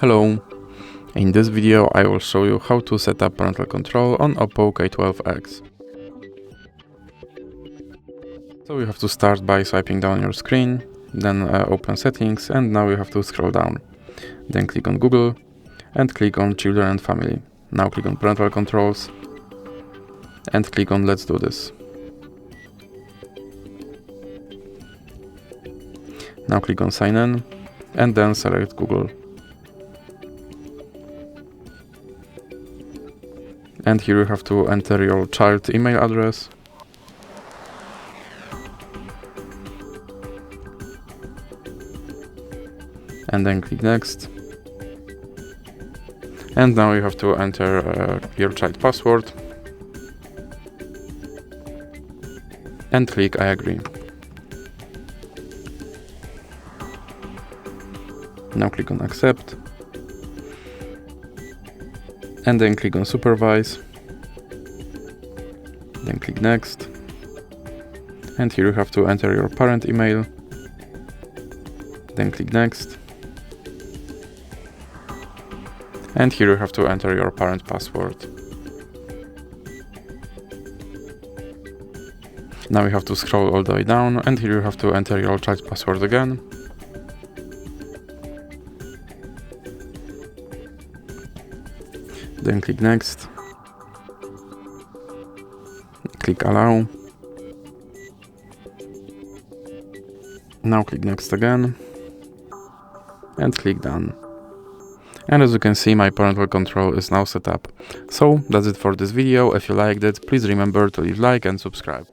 Hello! In this video I will show you how to set up parental control on OPPO K12x. So you have to start by swiping down your screen, then open settings, and now you have to scroll down. Then click on Google and click on Children and Family. Now click on Parental Controls and click on Let's do this. Now click on Sign in and then select Google. And here you have to enter your child email address. And then click next. And now you have to enter your child password. And click I agree. Now click on accept. And then click on supervise. Then click next. And here you have to enter your parent email. Then click next. And here you have to enter your parent password. Now you have to scroll all the way down, and here you have to enter your child's password again. Then click next. Click allow. Now click next again. And click done. And as you can see, my parental control is now set up. So that's it for this video. If you liked it, please remember to leave a like and subscribe.